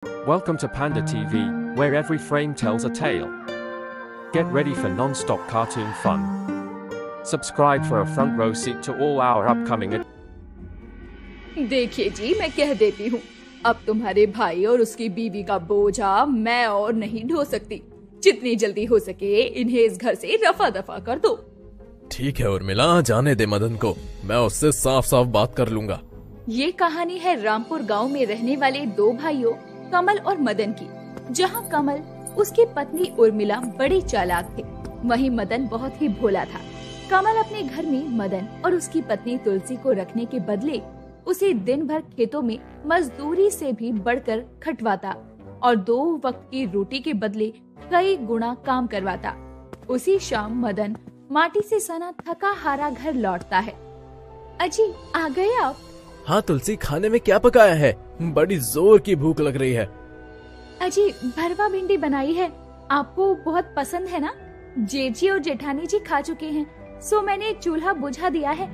Welcome to Panda TV, where every frame tells a tale. Get ready for non-stop cartoon fun. Subscribe for a front row seat to all our upcoming. देखिए जी, मैं कह देती हूँ, अब तुम्हारे भाई और उसकी बीवी का बोझा मैं और नहीं ढो सकती। जितनी जल्दी हो सके इन्हें इस घर से रफा दफा कर दो। ठीक है उर्मिला, जाने दे मदन को, मैं उससे साफ साफ बात कर लूंगा। ये कहानी है रामपुर गांव में रहने वाले दो भाइयों कमल और मदन की, जहां कमल उसकी पत्नी उर्मिला बड़ी चालाक थे, वहीं मदन बहुत ही भोला था। कमल अपने घर में मदन और उसकी पत्नी तुलसी को रखने के बदले उसे दिन भर खेतों में मजदूरी से भी बढ़कर खटवाता और 2 वक्त की रोटी के बदले कई गुना काम करवाता। उसी शाम मदन माटी से सना थका हारा घर लौटता है। अजी, आ गए आप? हाँ तुलसी, खाने में क्या पकाया है? बड़ी जोर की भूख लग रही है। अजी, भरवा भिंडी बनाई है, आपको बहुत पसंद है ना? जेठी और जेठानी जी खा चुके हैं, सो मैंने चूल्हा बुझा दिया है।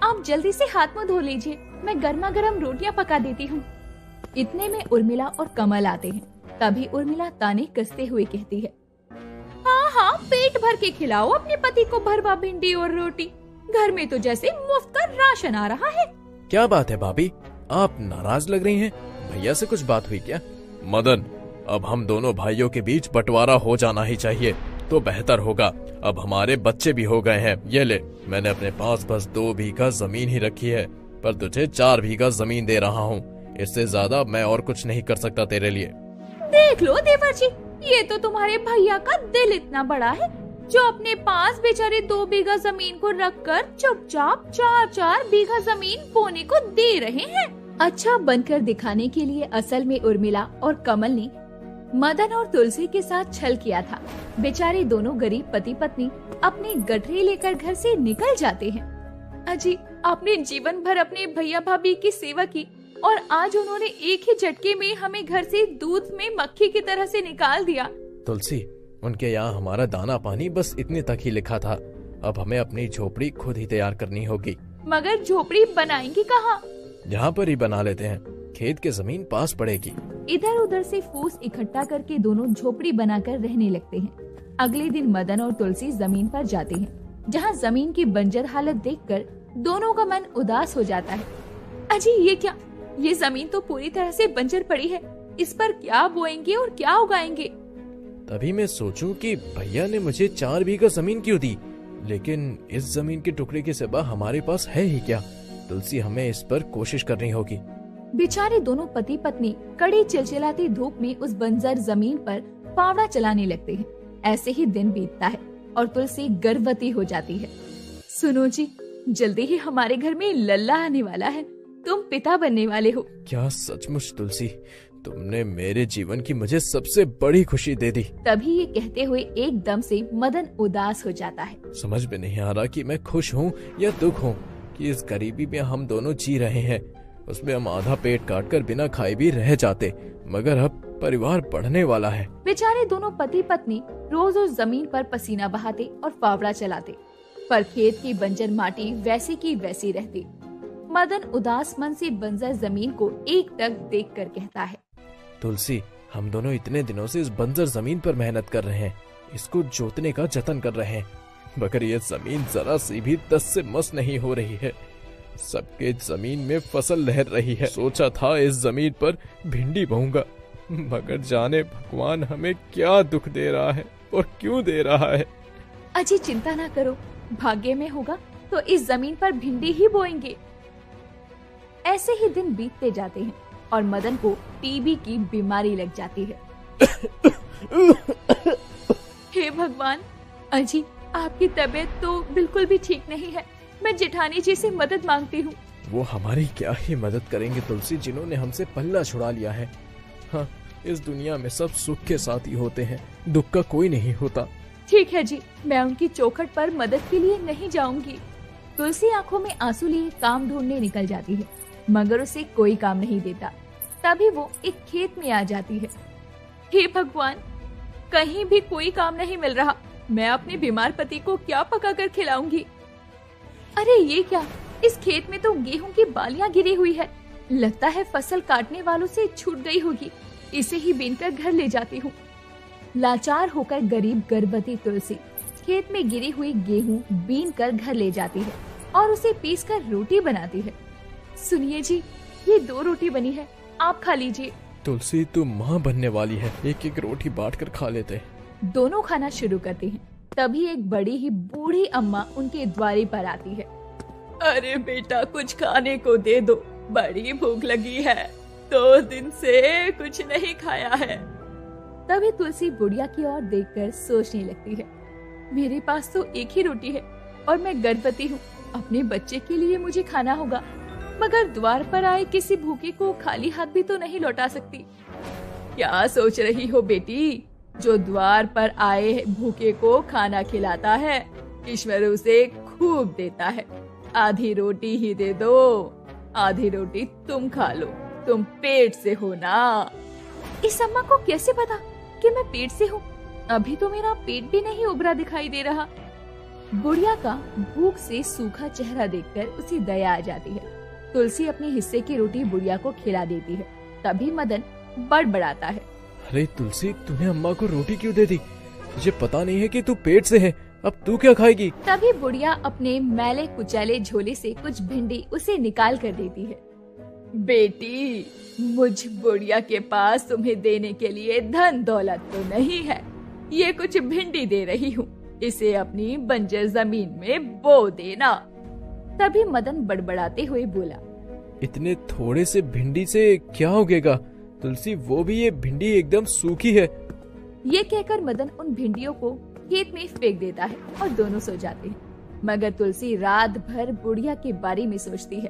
आप जल्दी से हाथ मुंह धो लीजिए, मैं गर्मा गर्म रोटियां पका देती हूँ। इतने में उर्मिला और कमल आते हैं। तभी उर्मिला ताने कसते हुए कहती है, हाँ हाँ, पेट भर के खिलाओ अपने पति को भरवा भिंडी और रोटी। घर में तो जैसे मुफ्त का राशन आ रहा है। क्या बात है भाभी, आप नाराज लग रही हैं? भैया से कुछ बात हुई क्या? मदन, अब हम दोनों भाइयों के बीच बंटवारा हो जाना ही चाहिए तो बेहतर होगा। अब हमारे बच्चे भी हो गए हैं। ये ले, मैंने अपने पास बस 2 बीघा जमीन ही रखी है, पर तुझे 4 बीघा जमीन दे रहा हूँ। इससे ज्यादा मैं और कुछ नहीं कर सकता तेरे लिए। देख लो देवर जी, ये तो तुम्हारे भैया का दिल इतना बड़ा है जो अपने पास बेचारे 2 बीघा जमीन को रखकर चुपचाप 4-4 बीघा जमीन बोने को दे रहे हैं। अच्छा बनकर दिखाने के लिए असल में उर्मिला और कमल ने मदन और तुलसी के साथ छल किया था। बेचारे दोनों गरीब पति पत्नी अपनी गठरी लेकर घर से निकल जाते हैं। अजी, आपने जीवन भर अपने भैया भाभी की सेवा की और आज उन्होंने एक ही झटके में हमें घर से दूध में मक्खी की तरह से निकाल दिया। तुलसी, उनके यहाँ हमारा दाना पानी बस इतने तक ही लिखा था। अब हमें अपनी झोपड़ी खुद ही तैयार करनी होगी। मगर झोपड़ी बनाएंगे कहाँ? यहाँ पर ही बना लेते हैं, खेत के जमीन पास पड़ेगी। इधर उधर से फूस इकट्ठा करके दोनों झोपड़ी बनाकर रहने लगते हैं। अगले दिन मदन और तुलसी जमीन पर जाते हैं, जहाँ जमीन की बंजर हालत देखकर दोनों का मन उदास हो जाता है। अजी, ये क्या? ये जमीन तो पूरी तरह से बंजर पड़ी है, इस पर क्या बोएंगे और क्या उगाएंगे? तभी मैं सोचूं कि भैया ने मुझे 4 बीघा जमीन क्यों दी, लेकिन इस जमीन के टुकड़े के सिवा हमारे पास है ही क्या? तुलसी, हमें इस पर कोशिश करनी होगी। बेचारे दोनों पति पत्नी कड़ी चिलचिलाती धूप में उस बंजर जमीन पर फावड़ा चलाने लगते हैं। ऐसे ही दिन बीतता है और तुलसी गर्भवती हो जाती है। सुनो जी, जल्दी ही हमारे घर में लल्ला आने वाला है, तुम पिता बनने वाले हो। क्या सचमुच तुलसी, तुमने मेरे जीवन की मुझे सबसे बड़ी खुशी दे दी। तभी ये कहते हुए एकदम से मदन उदास हो जाता है। समझ में नहीं आ रहा कि मैं खुश हूँ या दुख हूँ कि इस गरीबी में हम दोनों जी रहे हैं। उसमें हम आधा पेट काट कर बिना खाए भी रह जाते, मगर अब परिवार बढ़ने वाला है। बेचारे दोनों पति पत्नी रोज उस जमीन पर पसीना बहाते और फावड़ा चलाते, पर खेत की बंजर माटी वैसी की वैसी रहती। मदन उदास मन से बंजर जमीन को एकटक देखकर कहता है, तुलसी, हम दोनों इतने दिनों से इस बंजर जमीन पर मेहनत कर रहे हैं, इसको जोतने का जतन कर रहे हैं, मगर ये जमीन जरा सी भी दस से मस नहीं हो रही है। सबके जमीन में फसल लहर रही है। सोचा था इस जमीन पर भिंडी बोऊंगा, मगर जाने भगवान हमें क्या दुख दे रहा है और क्यों दे रहा है। अजी, चिंता ना करो, भाग्य में होगा तो इस जमीन पर भिंडी ही बोएंगे। ऐसे ही दिन बीतते जाते हैं और मदन को टीबी की बीमारी लग जाती है। हे भगवान! अजी, आपकी तबीयत तो बिल्कुल भी ठीक नहीं है, मैं जेठानी जी से मदद मांगती हूँ। वो हमारी क्या ही मदद करेंगे तुलसी, जिन्होंने हमसे पल्ला छुड़ा लिया है। हाँ, इस दुनिया में सब सुख के साथ ही होते हैं, दुख का कोई नहीं होता। ठीक है जी, मैं उनकी चौखट पर मदद के लिए नहीं जाऊंगी। तुलसी आंखों में आंसू लिए काम ढूंढने निकल जाती है, मगर उसे कोई काम नहीं देता। तभी वो एक खेत में आ जाती है। हे भगवान, कहीं भी कोई काम नहीं मिल रहा, मैं अपने बीमार पति को क्या पकाकर खिलाऊंगी? अरे ये क्या, इस खेत में तो गेहूं की बालियां गिरी हुई है, लगता है फसल काटने वालों से छूट गई होगी। इसे ही बीनकर घर ले जाती हूँ। लाचार होकर गरीब गर्भवती तुलसी खेत में गिरी हुई गेहूं बीनकर घर ले जाती है और उसे पीसकर रोटी बनाती है। सुनिए जी, ये 2 रोटी बनी है, आप खा लीजिए। तुलसी तू माँ बनने वाली है, एक एक रोटी बांट कर खा लेते। दोनों खाना शुरू करते हैं। तभी एक बड़ी ही बूढ़ी अम्मा उनके द्वारी पर आती है। अरे बेटा, कुछ खाने को दे दो, बड़ी भूख लगी है, 2 दिन से कुछ नहीं खाया है। तभी तुलसी बुढ़िया की ओर देखकर सोचने लगती है, मेरे पास तो एक ही रोटी है और मैं गर्भवती हूँ, अपने बच्चे के लिए मुझे खाना होगा, मगर द्वार पर आए किसी भूखे को खाली हाथ भी तो नहीं लौटा सकती। क्या सोच रही हो बेटी, जो द्वार पर आए भूखे को खाना खिलाता है, ईश्वर उसे खूब देता है। आधी रोटी ही दे दो, आधी रोटी तुम खा लो, तुम पेट से हो ना। इस अम्मा को कैसे पता कि मैं पेट से हूँ? अभी तो मेरा पेट भी नहीं उभरा दिखाई दे रहा। बुढ़िया का भूख से सूखा चेहरा देखकर उसे दया आ जाती है। तुलसी अपने हिस्से की रोटी बुढ़िया को खिला देती है। तभी मदन बड़बड़ाता है, अरे तुलसी, तूने अम्मा को रोटी क्यों दे दी? मुझे पता नहीं है कि तू पेट से है, अब तू क्या खाएगी? तभी बुढ़िया अपने मैले कुचैले झोले से कुछ भिंडी उसे निकाल कर देती है। बेटी, मुझ बुढ़िया के पास तुम्हें देने के लिए धन दौलत तो नहीं है, ये कुछ भिंडी दे रही हूँ, इसे अपनी बंजर जमीन में बो देना। तभी मदन बड़बड़ाते हुए बोला, इतने थोड़े से भिंडी से क्या उगेगा तुलसी? वो भी ये भिंडी एकदम सूखी है। ये कहकर मदन उन भिंडियों को खेत में फेंक देता है और दोनों सो जाते हैं। मगर तुलसी रात भर बुढ़िया के बारे में सोचती है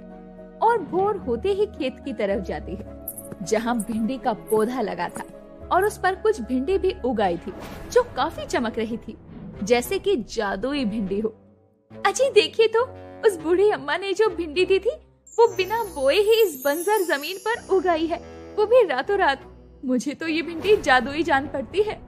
और भोर होते ही खेत की तरफ जाती है, जहाँ भिंडी का पौधा लगा था और उस पर कुछ भिंडी भी उगाई थी जो काफी चमक रही थी, जैसे कि जादुई भिंडी हो। अजी देखिए तो, उस बूढ़ी अम्मा ने जो भिंडी दी थी वो बिना बोए ही इस बंजर जमीन पर उगाई है, वो भी रातों रात। मुझे तो ये भिंडी जादुई जान पड़ती है।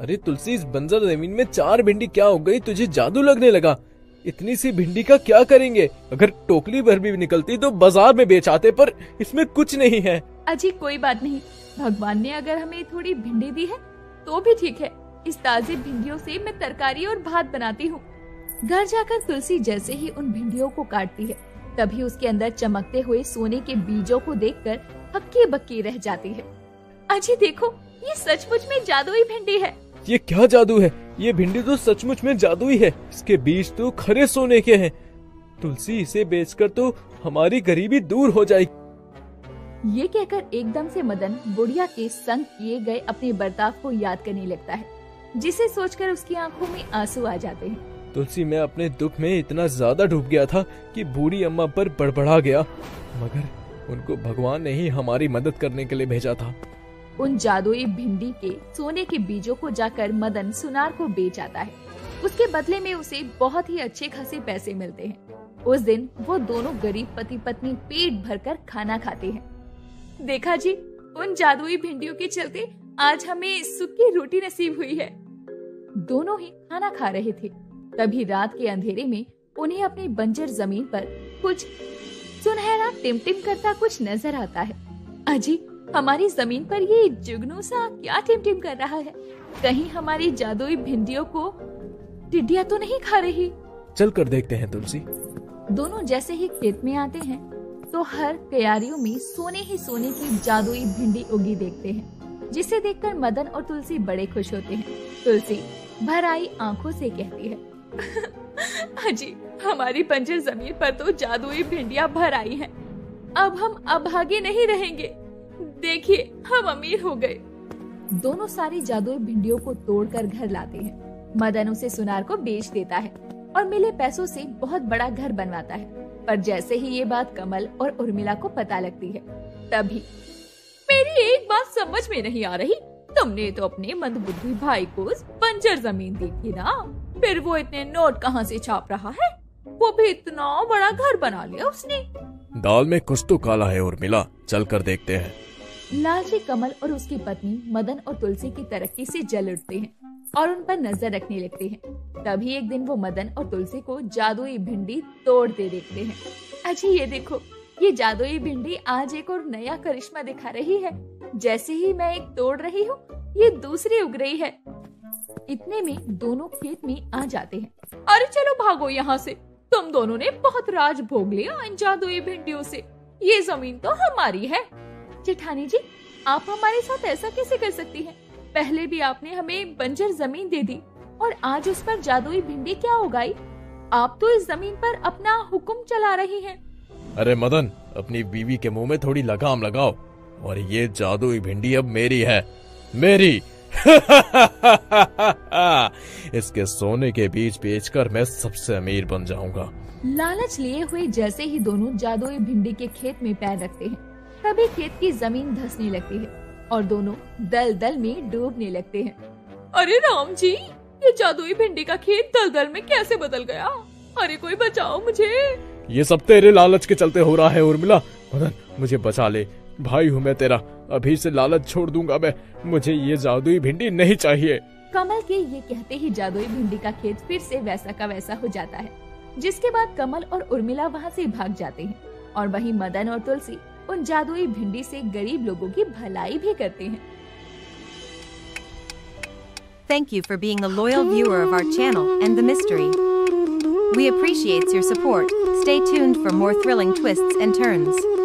अरे तुलसी, इस बंजर जमीन में 4 भिंडी क्या उग गई? तुझे जादू लगने लगा? इतनी सी भिंडी का क्या करेंगे? अगर टोकरी भर भी निकलती तो बाजार में बेच आते, पर इसमें कुछ नहीं है। अजी कोई बात नहीं, भगवान ने अगर हमें थोड़ी भिंडी दी है तो भी ठीक है। इस ताजे भिंडियों से मैं तरकारी और भात बनाती हूँ। घर जाकर तुलसी जैसे ही उन भिंडियों को काटती है, तभी उसके अंदर चमकते हुए सोने के बीजों को देखकर हक्की बक्की रह जाती है। अजी देखो, ये सचमुच में जादुई भिंडी है। ये क्या जादू है? ये भिंडी तो सचमुच में जादुई है। इसके बीज तो खरे सोने के हैं। तुलसी, इसे बेचकर तो हमारी गरीबी दूर हो जाएगी। ये कहकर एकदम से मदन बुढ़िया के संग किए गए अपने बर्ताव को याद करने लगता है, जिसे सोचकर उसकी आंखों में आंसू आ जाते हैं। तुलसी, मैं अपने दुख में इतना ज्यादा डूब गया था कि बूढ़ी अम्मा पर बड़बड़ा गया, मगर उनको भगवान ने ही हमारी मदद करने के लिए भेजा था। उन जादुई भिंडी के सोने के बीजों को जाकर मदन सुनार को बेच आता है। उसके बदले में उसे बहुत ही अच्छे खासे पैसे मिलते हैं। उस दिन वो दोनों गरीब पति पत्नी पेट भरकर खाना खाते हैं। देखा जी, उन जादुई भिंडियों के चलते आज हमें सुख की रोटी नसीब हुई है। दोनों ही खाना खा रहे थे। तभी रात के अंधेरे में उन्हें अपनी बंजर जमीन पर कुछ सुनहरा टिमटिम करता कुछ नजर आता है। अजी, हमारी जमीन पर ये जुगनू सा क्या टिमटिम कर रहा है? कहीं हमारी जादुई भिंडियों को टिड्डियां तो नहीं खा रही? चल कर देखते हैं तुलसी। दोनों जैसे ही खेत में आते हैं तो हर क्यारियों में सोने ही सोने की जादुई भिंडी उगी देखते हैं, जिसे देखकर मदन और तुलसी बड़े खुश होते हैं। तुलसी भर आई आंखों से कहती है, अजी, हमारी बंजर जमीन पर तो जादुई भिंडियां भर आई हैं। अब हम अभागे नहीं रहेंगे। देखिए, हम अमीर हो गए। दोनों सारी जादुई भिंडियों को तोड़कर घर लाते हैं। मदन उसे सुनार को बेच देता है और मिले पैसों से बहुत बड़ा घर बनवाता है। पर जैसे ही ये बात कमल और उर्मिला को पता लगती है, तभी मेरी एक बात समझ में नहीं आ रही। तुमने तो अपने मंदबुद्धि भाई को बंजर जमीन दी थी ना, फिर वो इतने नोट कहाँ से छाप रहा है? वो भी इतना बड़ा घर बना लिया उसने। दाल में कुछ तो काला है उर्मिला, चल कर देखते हैं। लालची कमल और उसकी पत्नी मदन और तुलसी की तरक्की से जल उठते हैं और उन पर नजर रखने लगते हैं। तभी एक दिन वो मदन और तुलसी को जादुई भिंडी तोड़ते देखते हैं। अजी ये देखो, ये जादुई भिंडी आज एक और नया करिश्मा दिखा रही है। जैसे ही मैं एक तोड़ रही हूँ, ये दूसरी उग रही है। इतने में दोनों खेत में आ जाते हैं। अरे चलो भागो यहाँ से, तुम दोनों ने बहुत राज भोग लिया इन जादुई भिंडियों से। ये जमीन तो हमारी है। जेठानी जी, आप हमारे साथ ऐसा कैसे कर सकती हैं? पहले भी आपने हमें बंजर जमीन दे दी और आज उस पर जादुई भिंडी क्या उगाई? आप तो इस जमीन पर अपना हुक्म चला रही हैं। अरे मदन, अपनी बीवी के मुंह में थोड़ी लगाम लगाओ, और ये जादुई भिंडी अब मेरी है, मेरी। इसके सोने के बीज बेचकर मैं सबसे अमीर बन जाऊंगा। लालच लिए हुए जैसे ही दोनों जादुई भिंडी के खेत में पैर रखते हैं, तभी खेत की जमीन धंसने लगती है और दोनों दलदल में डूबने लगते हैं। अरे राम जी, ये जादुई भिंडी का खेत दलदल में कैसे बदल गया? अरे कोई बचाओ मुझे। ये सब तेरे लालच के चलते हो रहा है उर्मिला। मदन, मुझे बचा ले, भाई हूँ मैं तेरा। अभी से लालच छोड़ दूंगा मैं। मुझे ये जादुई भिंडी नहीं चाहिए। कमल के ये कहते ही जादुई भिंडी का खेत फिर से वैसा का वैसा हो जाता है, जिसके बाद कमल और उर्मिला वहाँ से भाग जाते हैं और वहीं मदन और तुलसी उन जादुई भिंडी से गरीब लोगों की भलाई भी करते हैं। Thank you for being a loyal viewer of our channel and the mystery. We appreciate your support. Stay tuned for more thrilling twists and turns.